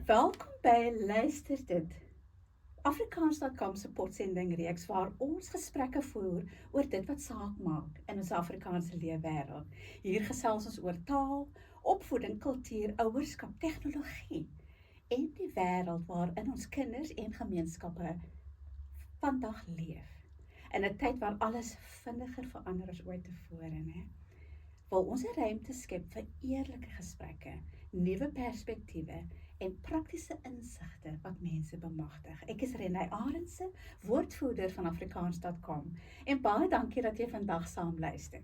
Welkom by Luister dit. Afrikaans.com se potsendingreeks waar ons gesprekke voer oor dit wat saak maak in ons Afrikaanse leefwêreld. Hier gesels ons oor taal, opvoeding, kultuur, ouerskap, tegnologie en die wêreld waarin ons kinders en gemeenskappe vandag leef. In 'n tyd waar alles vinniger verander as ooit tevore, né? Wil ons 'n ruimte skep vir eerlike gesprekke, nuwe perspektiewe en praktiese insigte wat mense bemagtig. Ek is Renay Arendse, woordvoerder van Afrikaans.com en baie dankie dat jy vandag saam luister.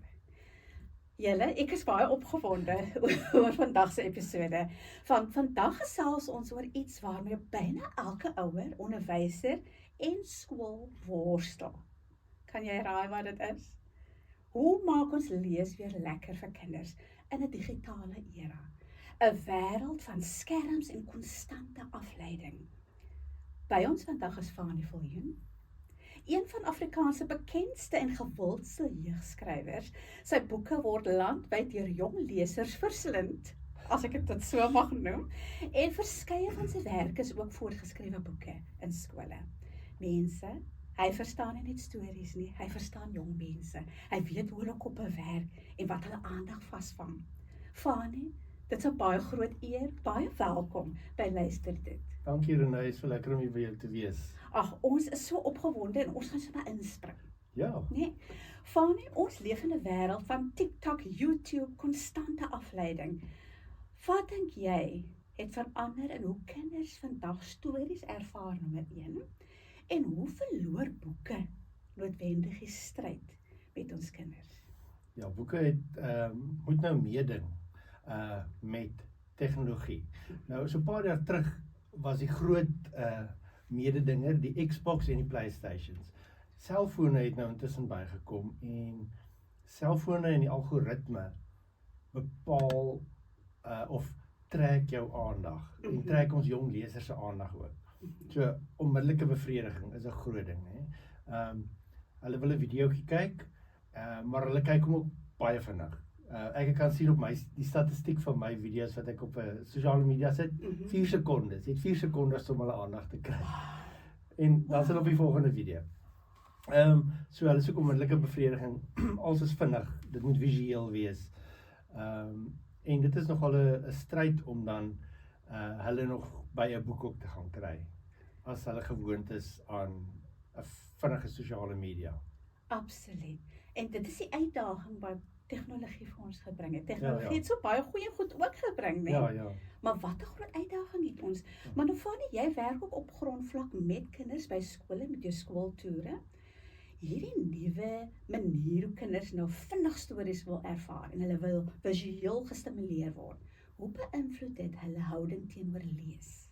Julle, ek is baie opgewonde oor vandag se episode. Vandag gesels ons oor iets waarmee byna elke ouer, onderwyser en skool worstel. Kan jy raai wat dit is? Hoe maak ons lees weer lekker vir kinders in 'n digitale era? 'n Wêreld van skerms en konstante afleiding. By ons vandag is Fanie Viljoen, een van Afrikaans se bekendste en gewildste jeugskrywers. Sy boeke word landwyd deur jong lesers verslind, as ek dit so mag noem, en verskeie van sy werk is ook voorgeskrewe boeke in skole. Mense, hy verstaan nie net stories nie, hy verstaan jong mense. Hy weet hoe hulle koppe werk en wat hulle aandag vasvang. Fanie, dit is 'n baie groot eer, baie welkom by Luister dit. Dankie Renay, is so lekker om hier by jou te wees. Ag, ons is so opgewonde en ons gaan sommer inspring. Ja, Nee, Fanie, ons leef in 'n wêreld van TikTok, YouTube, konstante afleiding. Wat dink jy het verander in hoe kinders vandag stories ervaar, nommer 1? En hoe verloor boeke noodwendig die stryd met ons kinders? ja, boeke het, moet nou meeding met tegnologie. Nou, so 'n paar jaar terug was die groot mededinger, die Xbox en die PlayStations. Selfone het nou intussen bygekom en selfone en die algoritme bepaal of trek jou aandag en trek ons jong lesers se aandag ook. So onmiddellike bevrediging is 'n groot ding, hè. Hulle wil 'n videoetjie kyk, maar hulle kyk hom ook baie vinnig. Ek kan sien op die statistiek van my video's wat ek op sosiale media sit, 4 sekondes. Jy het 4 sekondes om hulle aandag te kry. En dan is hulle op die volgende video. So hulle soek onmiddellike bevrediging, alles is vinnig, dit moet visueel wees. En dit is nogal 'n stryd om dan hulle nog by 'n boek ook te gaan kry, as hulle gewoond is aan 'n vinnige sosiale media. Absoluut. En dit is die uitdaging wat tegnologie vir ons gebring het. Tegnologie Ja. het so baie goeie goed ook gebring, né? Ja. Maar wat 'n groot uitdaging het ons. Maar nou Fanie, jy werk ook op grondvlak met kinders by skole, met jou skooltoere. Hierdie nuwe manier hoe kinders nou vinnig stories wil ervaar en hulle wil visueel gestimuleer word. Hoe beïnvloed dit hulle houding teenoor lees?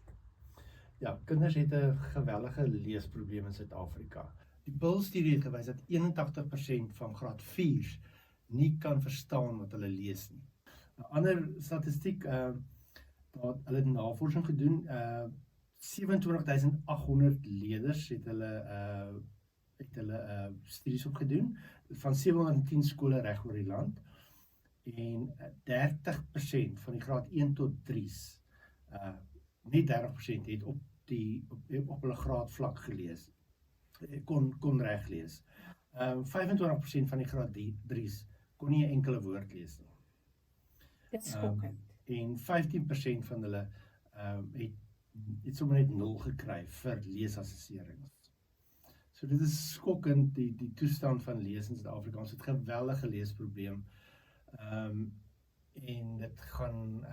Ja, kinders het 'n geweldige leesprobleem in Suid-Afrika. Die Bull-studie het gewys dat 81% van graad 4's nie kan verstaan wat hulle lees nie. 'n Ander statistiek, hulle het navorsing gedoen, 27.800 leerders het hulle studies opgedoen van 710 skole reg oor die land, en 30% van die graad 1 tot 3's, net 30% het op hulle graadvlak gelees, kon reg lees. 25% van die graad 3's kon nie 'n enkele woord lees nie. Dit is skokkend. En 15% van hulle het sommer net 0 gekry vir leesassesserings. So dit is skokkend, die toestand van lees in Suid-Afrika. Ons het 'n geweldige leesprobleem. En dit gaan,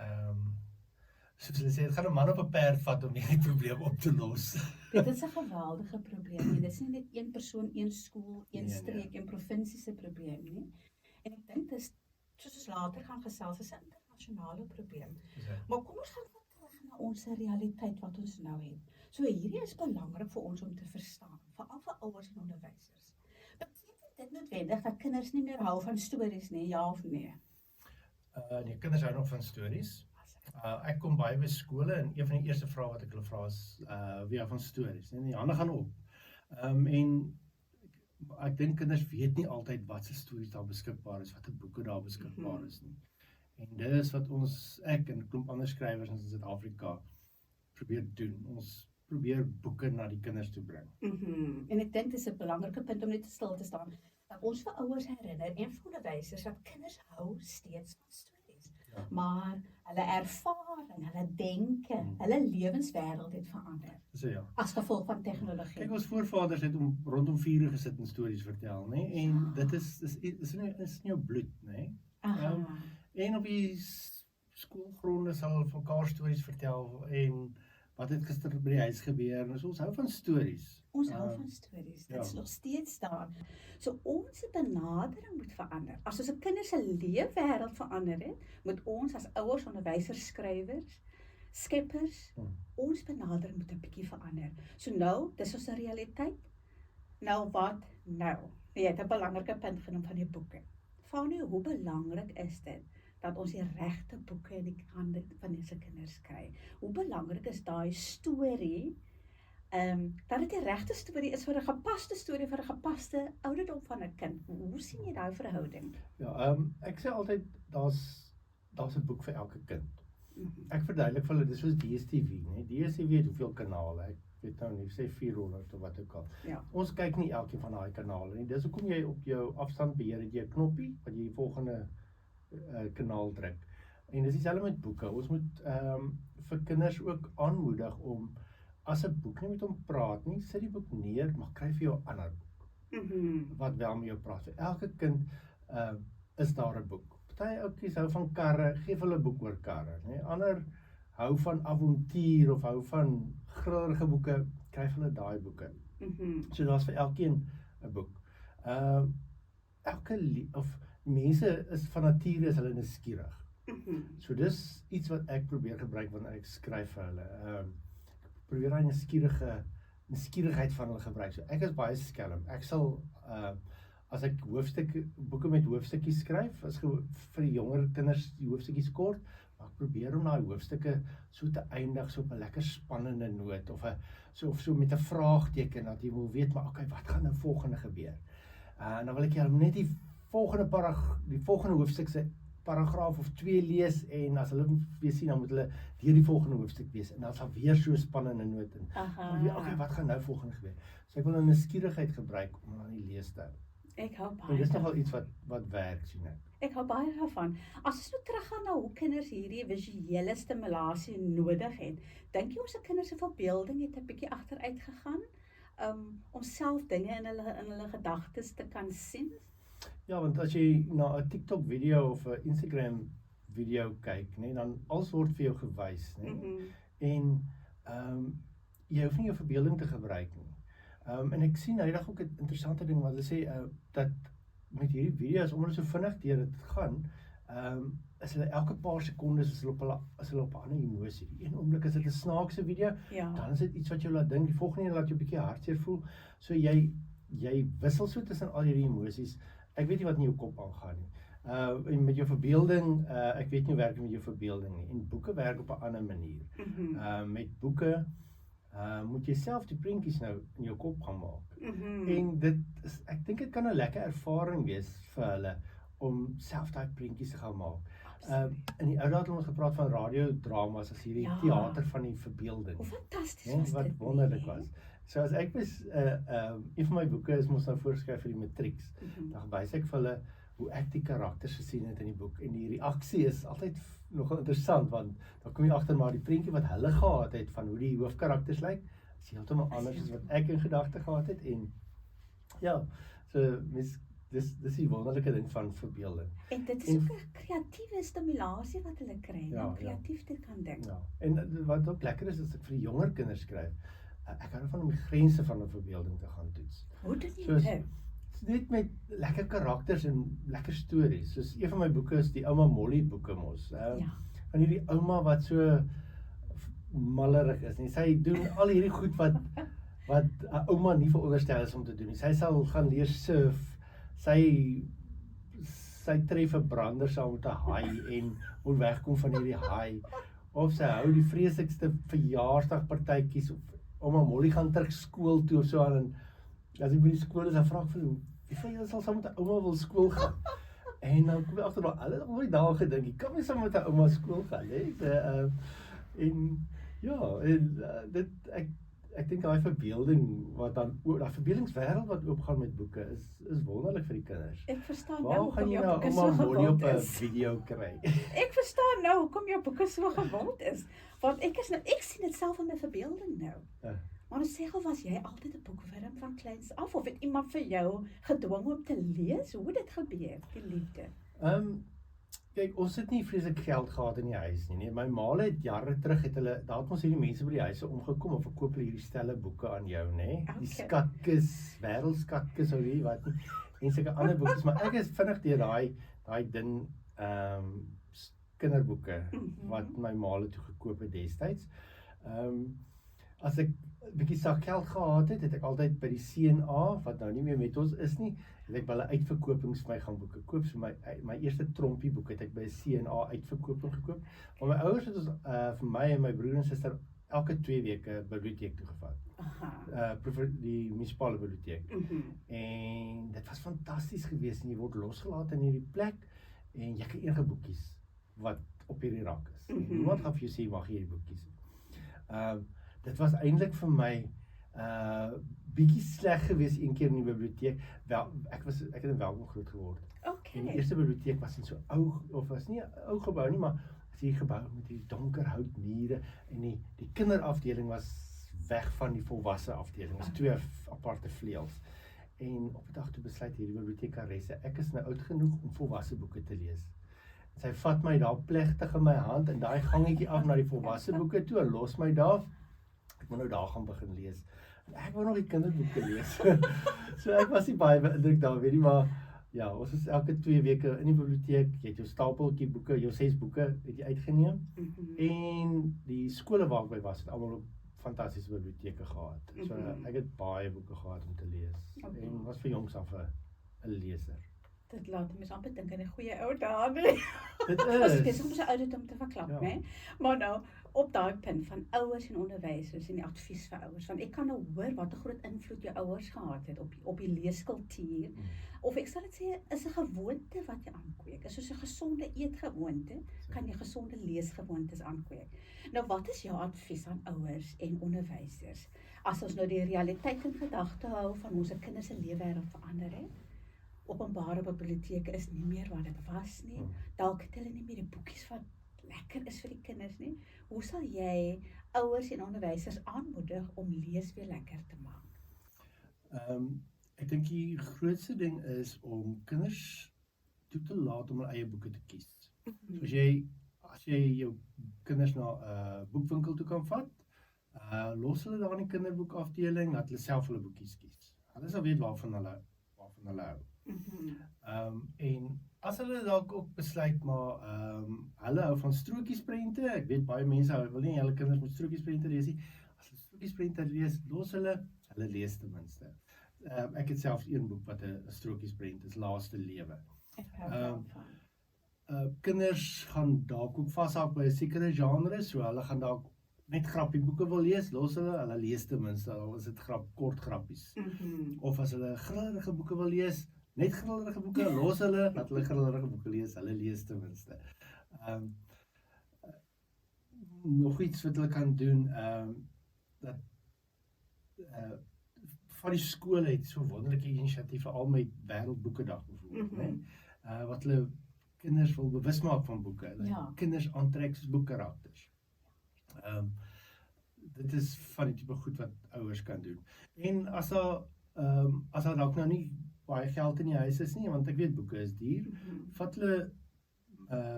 soos hulle sê, dit gaan 'n man op 'n perd vat om hierdie probleem op te los. Dit is 'n geweldige probleem. En dit is nie net een persoon, een skool, een Nee. streek, een provinsie se probleem nie. En ek dink dis, soos ons later gaan gesels, is 'n internasionale probleem. Maar kom ons gaan wat terug na ons realiteit wat ons nou het. So hierdie is belangrik vir ons om te verstaan, veral vir ouers en onderwysers. Beteken dit noodwendig dat kinders nie meer hou van stories nie, ja of nee? Nee, kinders hou nog van stories. Ek kom baie by skole en een van die eerste vrae wat ek hulle vra is, wie hou van stories? En die hande gaan op. En ek dink kinders weet nie altyd wat se stories daar beskikbaar is, watter boeke daar beskikbaar is nie. En dit is wat ek en 'n klomp ander skrywers in Suid-Afrika probeer doen. Ons probeer boeke na die kinders toe bring. En ek dink dis 'n belangrike punt om net stil te staan. Dat ons vir ouers herinner en vir onderwysers dat kinders hou steeds van stories. Ja. Maar hulle ervaring, hulle denke, hulle lewenswêreld het verander So ja. as gevolg van tegnologie. Kyk, ons voorvaders het rondom vuur gesit en stories vertel, nê? En dit is in jou bloed, nê? Aha. En op die skoolgronde sal mekaar stories vertel en wat het gister by die huis gebeur. En so, ons hou van stories. Ons hou van stories, dit is ja. nog steeds daar. So ons benadering moet verander. As ons 'n kinders se leefwêreld verander het, moet ons as ouers, onderwysers, skrywers, skeppers, ons benadering moet 'n bietjie verander. So nou, dis ons 'n realiteit. Nou wat nou? Jy het 'n belangrike punt genoem van die boeke. Fanie, hoe belangrik is dit dat ons die regte boeke in die hande van dese kinders kry? Hoe belangrik is daai storie? Dat dit die regte storie is vir 'n gepaste storie vir 'n gepaste ouderdom van 'n kind. Hoe sien jy daai verhouding? Ja, ek sê altyd daar's 'n boek vir elke kind. Ek verduidelik vir hulle, dis soos DStv, né? DStv het hoeveel kanale? Ek weet nou nie, sê 400 of wat ook al. Ja. Ons kyk nie elkeen van daai kanale nie. Dis hoekom jy op jou afstandbeheer het jy 'n knoppie wat jy die volgende kanaal druk. En dis dieselfde met boeke. Ons moet vir kinders ook aanmoedig om as 'n boek nie met hom praat nie, sit die boek neer, maar kry vir jou 'n ander boek wat wel met jou praat. Vir elke kind is daar 'n boek. Party ouetjies hou van karre, gee hulle 'n boek oor karre, né? Ander hou van avontuur of hou van grillerige boeke, kry hulle daai boeke. So daar's vir elkeen 'n boek. Mense is van nature is hulle nuuskierig. So dis iets wat ek probeer gebruik wanneer ek skryf vir hulle. Probeer daai nuuskierigheid van hulle gebruik. So ek is baie skelm. Ek sal as ek boeke met hoofstukkies skryf, as vir die jonger kinders die hoofstukkies kort, maar ek probeer om daai hoofstukke so te eindig so op 'n lekker spannende noot of so met 'n vraagteken dat jy wil weet maar okay, wat gaan nou volgende gebeur? En dan wil ek julle net die volgende hoofstuk se paragraaf of 2 lees en as hulle weer sien dan moet hulle deur die volgende hoofstuk lees en dan sal weer so spannende noot in. Okay, wat gaan nou volgende gebeur? So ek wil 'n nuuskierigheid gebruik om aan die lees te hou. Ek hou baie. En dis nogal iets wat werk, sien ek. Ek hou baie daarvan. As ons nou teruggaan na hoe kinders hierdie visuele stimulasie nodig het, dink jy ons se kinders se verbeelding het 'n bietjie agteruit gegaan om self dinge in hulle gedagtes te kan sien? Ja, want as jy na 'n TikTok video of 'n Instagram video kyk, nee, dan alles word vir jou gewys, nee. En jy hoef nie jou verbeelding te gebruik nie. En ek sien nou ook 'n interessante ding wat hulle sê dat met hierdie video's omdat hulle so vinnig deur dit gaan, is hulle elke paar sekondes is hulle op 'n ander emosie. Die een oomblik is dit 'n snaakse video, dan is dit iets wat jou laat dink, die volgende een laat jou 'n bietjie hartseer voel. So jy wissel so tussen al hierdie emosies. Ek weet nie wat in jou kop aangaan nie. En met jou verbeelding, ek weet nie hoe werk dit met jou verbeelding nie. En boeke werk op 'n ander manier. Met boeke moet jy self die prentjies nou in jou kop gaan maak. En ek dink dit kan 'n lekker ervaring wees vir hulle om self daai prentjies te gaan maak. In die ou dae het ons gepraat van radiodramas as hierdie teater van die verbeelding. Hoe fantasties was dit. Wat wonderlik was. So as ek een van my boeke is mos nou voorgeskryf vir die matrieks. Dan wys ek vir hulle hoe ek die karakters gesien het in die boek en die reaksie is altyd nogal interessant want dan kom jy agter maar die prentjie wat hulle gehad het van hoe die hoofkarakters lyk is heeltemal anders as wat ek in gedagte gehad het en ja, so dis die wonderlike ding van verbeelding. En dit is ook 'n kreatiewe stimulasie wat hulle kry, om kreatief te kan dink. Ja. En wat ook lekker is as ek vir die jonger kinders skryf, ek hou van om die grense van 'n verbeelding te gaan toets. Hoe doen jy dit? Net met lekker karakters en lekker stories. Soos een van my boeke is die Ouma Molly boeke mos. Van hierdie ouma wat so mallerig is. En sy doen al hierdie goed wat 'n ouma nie veronderstel is om te doen. Sy sal gaan leer surf. Sy tref 'n brander saam met 'n haai en moet wegkom van hierdie haai. Of sy hou die vreeslikste verjaarsdagpartytjies of ouma Molly gaan terug skool toe of so aan en as ek by die skool is, dan vra ek vir hoe, wie van julle sal saam met 'n ouma wil skool gaan? En dan kom ek agter maar hulle het ooit daar gedink, jy kan nie saam met 'n ouma skool gaan, hè? En Ja, en ek dink daai verbeelding wat dan daai verbeeldingswêreld wat oopgaan met boeke is wonderlik vir die kinders. Ek verstaan nou Waar hoekom gaan jy jou nou boeke so ouma Molly op gewild 'n is. video kry? Ek verstaan nou hoekom jou boeke so gewild is. Want ek sien dit self in my verbeelding nou. Ja. Maar sê gou, was jy altyd 'n boekwurm van kleins af of het iemand vir jou gedwing om te lees? Hoe het dit gebeur, die liefde? Kyk, ons het nie vreeslik geld gehad in die huis nie. My ma het jare terug daar het ons hierdie mense by die huise omgekom en verkoop hulle hierdie stelle boeke aan jou, nê? Die Okay. skatkis, wêreldskatkis ou wie wat nie. En sulke ander boeke, maar ek is vinnig deur daai dun kinderboeke wat my ma toe gekoop het destyds. As ek 'n bietjie sak geld gehad het, het ek altyd by die CNA wat nou nie meer met ons is nie, het ek by hulle uitverkopings vir my gaan boeke koop. So my eerste trompie boek het ek by 'n CNA uitverkoping gekoop. Maar my ouers het ons vir my en my broer en suster elke 2 weke biblioteek toe gevat. Aha. Die munisipale biblioteek. En dit was fantasties geweest en jy word losgelaat in hierdie plek en jy kry enige boekies wat op hierdie rak is. Niemand gaan vir jou sê jy mag hierdie boekies. Dit was eintlik vir my bietjie sleg geweest een keer in die biblioteek. Wel, ek het in Welkom groot geword. En die eerste biblioteek was in so ou, of was nie 'n ou gebou nie, maar was hierdie gebou met die donker houtmure en die kinderafdeling was weg van die volwasse afdeling. Dit was 2 aparte vleuels. En op 'n dag toe besluit hierdie bibliotekaresse, ek is nou oud genoeg om volwasse boeke te lees. Sy vat my daar plegtig in my hand in daai gangetjie af na die volwasse boeke toe en los my daar. Ek moet nou daar gaan begin lees. Ek wou nog die kinderboeke lees. So ek was nie baie beïndruk daar, weet jy, maar ja, ons is elke 2 weke in die biblioteek. Jy het jou stapeltjie boeke, jou 6 boeke het jy uitgeneem. En die skole waar ek by was, het almal fantastiese biblioteke gehad. So ek het baie boeke gehad om te lees. En was vir jongs af 'n leser. Dit laat mens amper dink aan die goeie ou dae, nee. Dit As is. besig om sy ouderdom te verklap, Ja. né? Maar nou op daai punt van ouers en onderwysers en die advies vir ouers, want ek kan nou hoor wat 'n groot invloed jou ouers gehad het op die leeskultuur. Of ek sal dit sê is 'n gewoonte wat jy aankweek. Is soos 'n gesonde eetgewoonte, kan jy gesonde leesgewoontes aankweek. Nou wat is jou advies aan ouers en onderwysers as ons nou die realiteit in gedagte hou van ons kinders se lewenswêreld verander het? Openbare biblioteke is nie meer wat dit was nie. Dalk het hulle nie meer die boekies wat lekker is vir die kinders nie. Hoe sal jy ouers en onderwysers aanmoedig om lees weer lekker te maak? Ek dink die grootste ding is om kinders toe te laat om hulle eie boeke te kies. So as jy jou kinders na 'n boekwinkel toe kan vat, los hulle daar in die kinderboekafdeling, laat hulle self hulle boekies kies. Hulle sal weet waarvan hulle hou. En as hulle dalk ook besluit maar hulle hou van strokiesprente, ek weet baie mense wil nie hulle kinders moet strokiesprente lees nie. As hulle strokiesprente lees, los hulle lees ten minste. Ek het selfs een boek wat 'n strokiesprent is, Laaste Lewe. Kinders gaan dalk ook vashaak by 'n sekere genre, so hulle gaan dalk net grappieboeke wil lees, los hulle lees ten minste, al is dit kort grappies. Of as hulle grillerige boeke wil lees, net grillerige boeke, los hulle, laat hulle grillerige boeke lees, hulle lees ten minste. Nog iets wat hulle kan doen, dat van die skole het so wonderlike inisiatiewe al met Wêreldboekedag byvoorbeeld, né? Wat hulle kinders wil bewus maak van boeke, kinders aantrek soos boekkarakters. Dit is van die tipe goed wat ouers kan doen. En as daar dalk nou nie baie geld in die huis is nie, want ek weet boeke is duur, vat hulle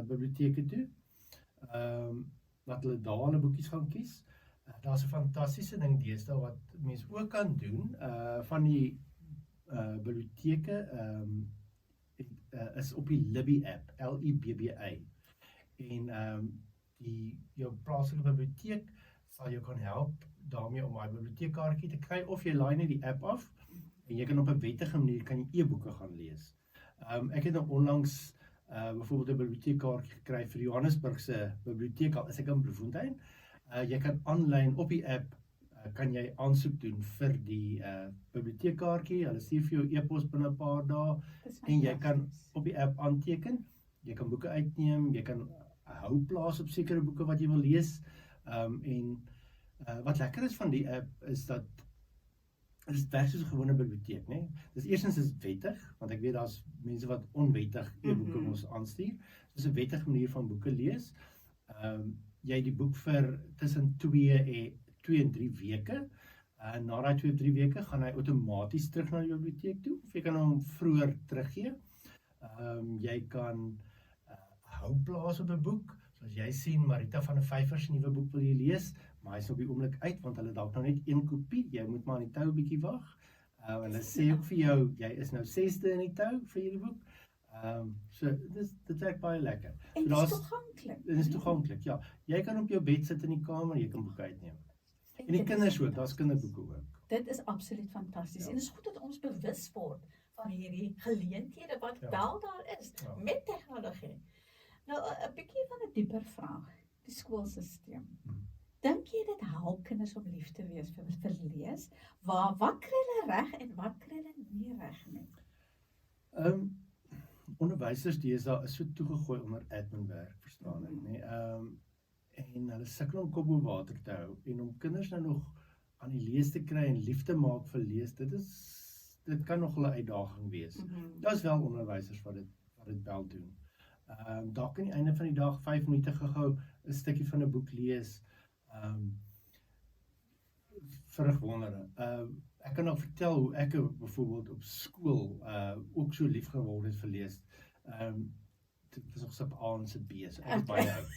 biblioteke toe, laat hulle daar hulle boekies gaan kies. Daar's 'n fantastiese ding deesdae wat mense ook kan doen, van die biblioteke is op die Libby app, LIBBA. En jou plaaslike biblioteek sal jou kan help daarmee om daai biblioteekkaartjie te kry, of jy laai net die app af en jy kan op 'n wettige manier kan jy e-boeke gaan lees. Ek het nou onlangs byvoorbeeld 'n biblioteekkaartjie gekry vir Johannesburg se biblioteek, al is ek in Bloemfontein. Jy kan aanlyn op die app kan jy aansoek doen vir die biblioteekkaartjie. Hulle stuur vir jou e-pos binne 'n paar dae en jy kan op die app aanteken. Jy kan boeke uitneem, jy kan hou plaas op sekere boeke wat jy wil lees, en Wat lekker is van die app is dat dit werk soos 'n gewone biblioteek, né? Dis eerstens is dit wettig, want ek weet daar's mense wat onwettig e-boeke ons aanstuur. Dis 'n wettige manier van boeke lees. Jy het die boek vir tussen 2 en 3 weke. Na daai 2 of 3 weke gaan hy outomaties terug na die biblioteek toe, of jy kan hom vroeër teruggee. Jy kan hou plaas op 'n boek. Soos jy sien, Marita van der Vyver se nuwe boek wil jy lees, maar hy's op die oomblik uit, want hulle dalk nou net 1 kopie. Jy moet maar aan die tou 'n bietjie wag. Hulle sê ook vir jou, jy is nou 6de in die tou vir hierdie boek. So dit werk baie lekker. En dit is toeganklik. Dit is toeganklik, ja. Jy kan op jou bed sit in die kamer, jy kan boeke uitneem. En die kinders ook, daar's kinderboeke ook. Dit is absoluut fantasties. En dit is goed dat ons bewus word van hierdie geleenthede wat Ja. wel daar is met tegnologie. Nou 'n bietjie van 'n dieper vraag. Die skoolstelsel. Dink jy dit help kinders om lief te wees vir lees? Wat kry hulle reg en wat kry hulle nie reg nie? Onderwysers deesdae is so toegegooi onder adminwerk, verstaan ek, nê? En hulle sukkel om kop bo water te hou en om kinders nou nog aan die lees te kry en lief te maak vir lees, dit kan nog 'n uitdaging wees. Daar's wel onderwysers wat dit wel doen. Dalk aan die einde van die dag 5 minute gehou 'n stukkie van 'n boek lees. Verrig wondere. Ek kan nog vertel hoe ek byvoorbeeld op skool ook so lief geword het vir lees. Dit was nog sub A en sub B, so ek is baie oud.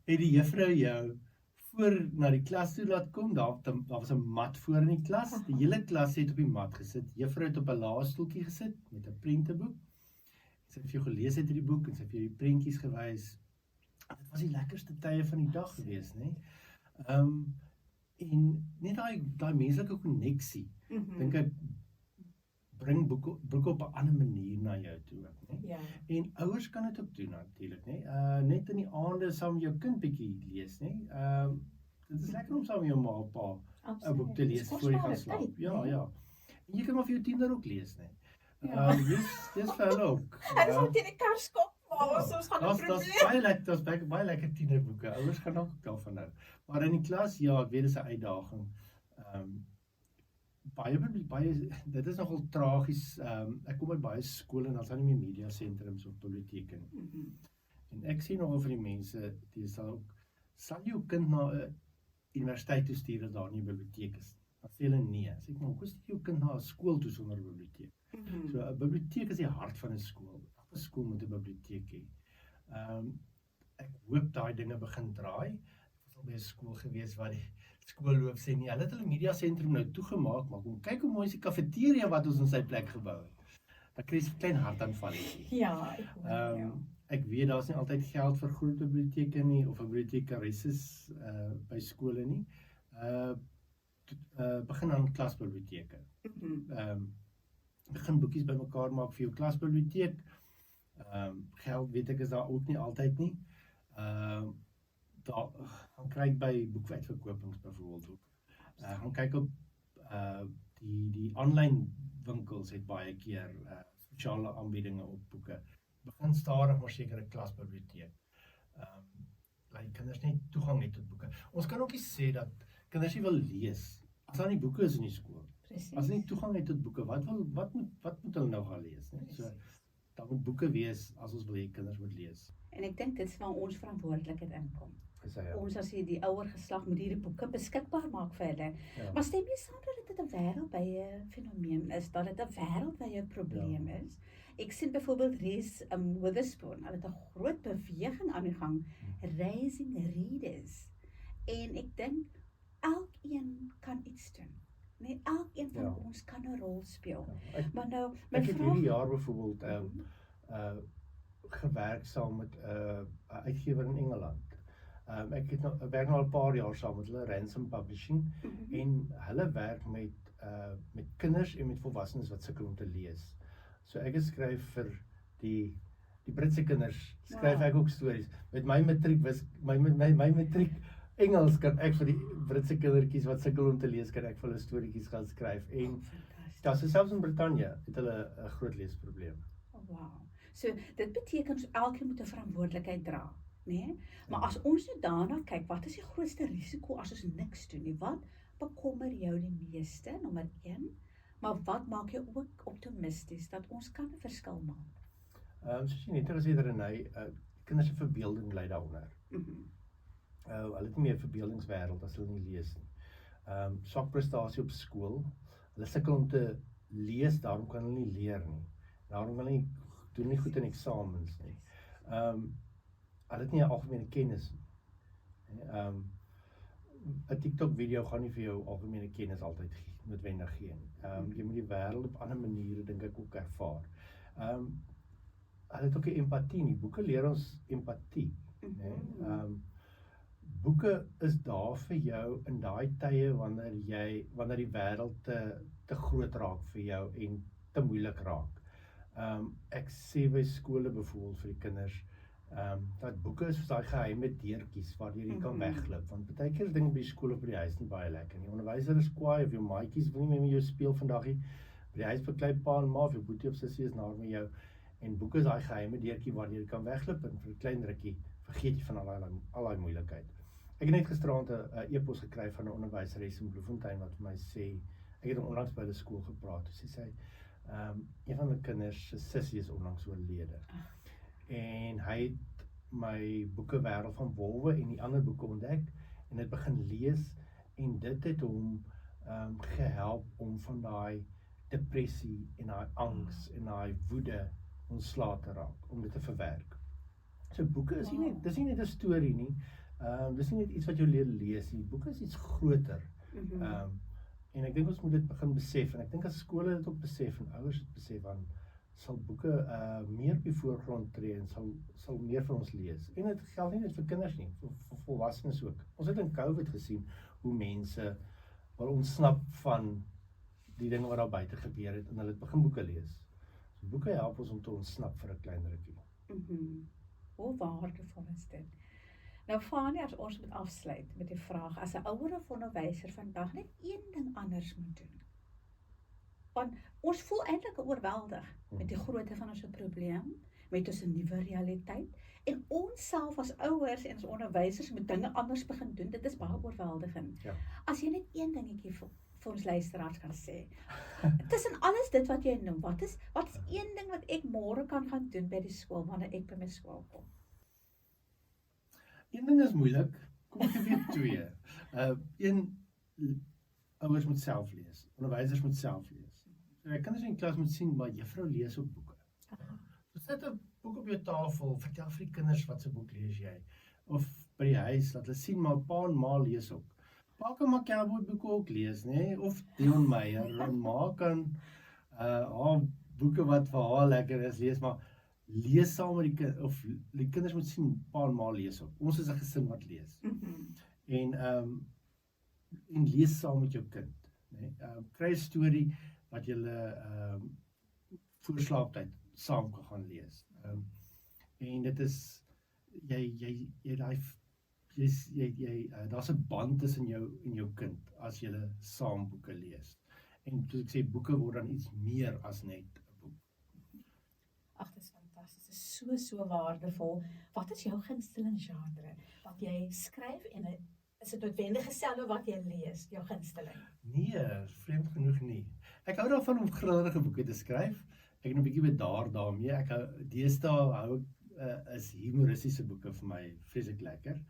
Het die juffrou jou voor na die klas toe laat kom, daar was 'n mat voor in die klas, die hele klas het op die mat gesit, juffrou het op 'n lae stoeltjie gesit met 'n prenteboek, sy het vir jou gelees uit die boek, en sy het vir jou die prentjies gewys. Dit was die lekkerste tye van die dag gewees, né? En net daai menslike koneksie, dink ek, bring boeke op 'n ander manier na jou toe, né? Ja. En ouers kan dit ook doen natuurlik, né? Net in die aande saam met jou kind bietjie lees, né? Dit is lekker om saam met jou ma en pa 'n boek te lees voor jy gaan slaap. Ja. En jy kan maar vir jou tiener ook lees, né? Dis vir hulle ook. Hulle sal teen die kar skop, maar ons gaan 'n probleem. Daar's baie lekker tienerboeke. Ouers gaan ook daarvan hou. Maar in die klas, ja, ek weet dit is 'n uitdaging. Dit is nogal tragies. Ek kom by baie skole en dan staan nie meer media sentrums of biblioteke nie. En ek sien nogal vir die mense, die sal jou kind na 'n universiteit toe stuur as daar nie 'n biblioteek is. Dan sê hulle nee. Sê ek maar, hoe stuur jou kind na 'n skool toe sonder 'n biblioteek? So 'n biblioteek is die hart van 'n skool. Elke skool moet 'n biblioteek hê. Ek hoop daai dinge begin draai. Ek was al by 'n skool gewees waar die skoolhoof sê nee, hulle het hulle media sentrum nou toegemaak, maar kom kyk hoe mooi is die kafeteria wat ons in sy plek gebou het. Dan kry jy 'n klein hartaanvalletjie. Ja, ek hoor Ek weet daar's nie altyd geld vir groot biblioteke nie of 'n bibliotekaresses by skole nie. Begin aan klasbiblioteke. Begin boekies bymekaar maak vir jou klasbiblioteek. Geld weet ek is daar ook nie altyd nie. Dan kry ek by boekuitverkopings byvoorbeeld ook. Gaan kyk op die aanlyn winkels het baie keer spesiale aanbiedinge op boeke. Begin stadig maar seker 'n klasbiblioteek. Laat kinders net toegang het tot boeke. Ons kan ook nie sê dat kinders nie wil lees as daar nie boeke is in die skool. Presies. As hulle nie toegang het tot boeke, wat moet hulle nou gaan lees, né? So daar moet boeke wees as ons wil hê kinders moet lees. En ek dink dit is waar ons verantwoordelikheid inkom. Ja. Ons as die ouer geslag moet hierdie boeke beskikbaar maak vir hulle. Ja. Maar stem jy saam dat dit 'n wêreldwye fenomeen is, dat dit 'n wêreldwye probleem is? Ek sien byvoorbeeld Witherspoon, hulle het 'n groot beweging aan die gang, Raising Readers. En ek dink elkeen kan iets doen. Nee, elkeen van ons kan 'n rol speel. Maar nou, my Ek het vraag... hierdie jaar byvoorbeeld gewerk saam met 'n uitgewer in Engeland. Ek werk nou al 'n paar jaar saam met hulle, Ransom Publishing, en hulle werk met kinders en met volwassenes wat sukkel om te lees. So ek skryf vir die Britse kinders, skryf ek ook stories. Met my matriek my matriek Engels kan ek vir die Britse kindertjies wat sukkel om te lees, kan ek vir hulle storieetjies gaan skryf. En daar selfs in Brittanje het hulle 'n groot leesprobleem. Wow. So dit beteken ons elkeen moet 'n verantwoordelikheid dra. né? Maar as ons nou daarna kyk, wat is die grootste risiko as ons niks doen nie? Wat bekommer jou die meeste? Nommer 1. Maar wat maak jou ook optimisties dat ons kan 'n verskil maak? Soos jy net gesê het, Renée, kinders se verbeelding lê daaronder. Hulle het nie meer 'n verbeeldingswêreld as hulle nie lees nie. Swak prestasie op skool, hulle sukkel om te lees, daarom kan hulle nie leer nie. Daarom kan hulle nie doen nie goed in eksamens nie. Hulle het nie 'n algemene kennis nie. 'n TikTok video gaan nie vir jou algemene kennis altyd noodwendig gee nie. Jy moet die wêreld op ander maniere dink ek ook ervaar. Hulle het ook 'n empatie nie. Boeke leer ons empatie, né? Boeke is daar vir jou in daai tye wanneer die wêreld te groot raak vir jou en te moeilik raak. Ek sê by skole byvoorbeeld vir die kinders, dat boeke is soos daai geheime deurtjies waardeur jy kan wegglip, want baie keer is dinge by die skool of by die huis nie baie lekker nie. Onderwyser is kwaai of jou maatjies wil nie meer met jou speel vandag nie. By die huis beklei pa en ma of jou boetie of sussie is naar met jou, en boeke is daai geheime deurtjie waardeur jy kan wegglip en vir 'n klein rukkie vergeet jy van al daai moeilikheid. Ek het net gisteraand 'n e-pos gekry van 'n onderwyseres in Bloemfontein wat vir my sê, ek het onlangs by 'n skool gepraat, sy sê, een van my kinders se sussie is onlangs oorlede. En hy het my boeke Wêreld van Wolwe en die ander boeke ontdek en het begin lees en dit het hom gehelp om van daai depressie en daai angs en daai woede ontslae te raak, om dit te verwerk. So boeke is nie dis nie net 'n storie nie. Dis nie net iets wat jy lees nie. Boeke is iets groter. En ek dink ons moet dit begin besef, en ek dink as skole dit ook besef en ouers dit besef, dan sal boeke meer op die voorgrond tree en sal meer vir ons lees. En dit geld nie net vir kinders nie, vir volwassenes ook. Ons het in COVID gesien hoe mense wil ontsnap van die dinge wat daar buite gebeur het en hulle het begin boeke lees. So boeke help ons om te ontsnap vir 'n klein rukkie. Hoe waardevol is dit? Nou Fanie, as ons moet afsluit met die vraag, as 'n ouer of onderwyser vandag net een ding anders moet doen. Want ons voel eintlik oorweldig met die grootte van ons probleem, met ons nuwe realiteit, en ons self as ouers en as onderwysers moet dinge anders begin doen. Dit is baie oorweldigend. Ja. As jy net een dingetjie vir ons luisteraars kan sê, tussen alles dit wat jy noem, wat is een ding wat ek môre kan gaan doen by die skool wanneer ek by my skool kom? Een ding is moeilik, kom ek gee twee. Ouers moet self lees, onderwysers moet self lees. So kinders in die klas moet sien, maar juffrou lees ook boeke. So sit 'n boek op jou tafel, vertel vir die kinders wat se boek lees jy. Of by die huis, dat hulle sien, maar pa en ma lees ook. Pa kan maar Cowboy boeke ook lees, né? Of Dion Meyer, en ma kan boeke wat vir haar lekker is lees, maar lees saam met die kinders, of die kinders moet sien, pa en ma lees ook. Ons is 'n gesin wat lees. En lees saam met jou kind, né? Kry 'n storie wat julle voor slaaptyd saam kan gaan lees. En dit is daar's 'n band tussen jou en jou kind as julle saam boeke lees. En soos ek sê, boeke word dan iets meer as net 'n boek. Ag, dit is fantasties. Dit is so waardevol. Wat is jou gunsteling genre? Wat jy skryf en is dit noodwendig dieselfde wat jy lees, jou gunsteling? Nee, vreemd genoeg nie. Ek hou daarvan om grillerige boeke te skryf. Ek het 'n bietjie bedaar daarmee. Ek hou is humoristiese boeke vir my vreeslik lekker.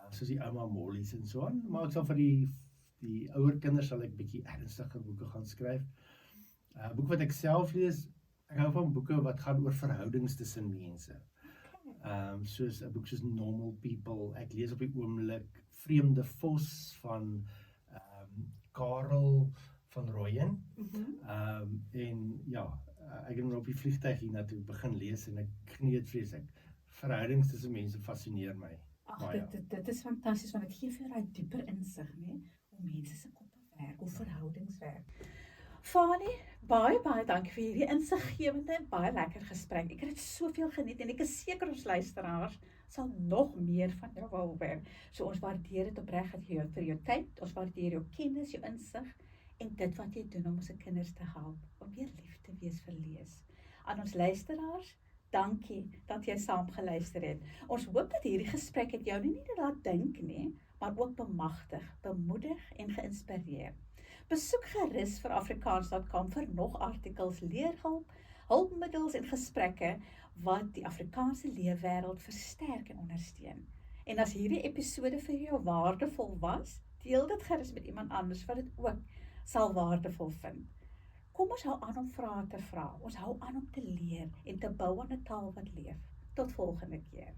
Soos die Ouma Mollies en so aan, maar ek sal vir die ouer kinders sal ek bietjie ernstiger boeke gaan skryf. Boeke wat ek self lees, ek hou van boeke wat gaan oor verhoudings tussen mense. Soos 'n boek soos Normal People, ek lees op die oomblik Vreemde Vos van Karel van Rooyen. En ja, ek het op die vliegtuig hiernatoe begin lees en ek geniet dit vreeslik. Verhoudings tussen mense fascineer my. Ag, dit is fantasties, want dit gee vir jou daai dieper insig, né? Hoe mense se koppe werk, hoe verhoudings werk. Fanie, baie dankie vir hierdie insiggewende en baie lekker gesprek. Ek het dit soveel geniet en ek is seker ons luisteraars sal nog meer van jou wil hoor. So ons waardeer dit opreg vir jou tyd, ons waardeer jou kennis, jou insig en dit wat jy doen om ons kinders te help, om weer lief te wees vir lees. Aan ons luisteraars, Dankie dat jy saam geluister het. Ons hoop dat hierdie gesprek het jou nie net laat dink nie, maar ook bemagtig, bemoedig en geïnspireer. Besoek gerus vir Afrikaans.com vir nog artikels, leerhulp, hulpmiddels en gesprekke wat die Afrikaanse leefwêreld versterk en ondersteun. En as hierdie episode vir jou waardevol was, deel dit gerus met iemand anders wat dit ook sal waardevol vind. Kom ons hou aan om vrae te vra, ons hou aan om te leer en te bou aan 'n taal wat leef. Tot volgende keer.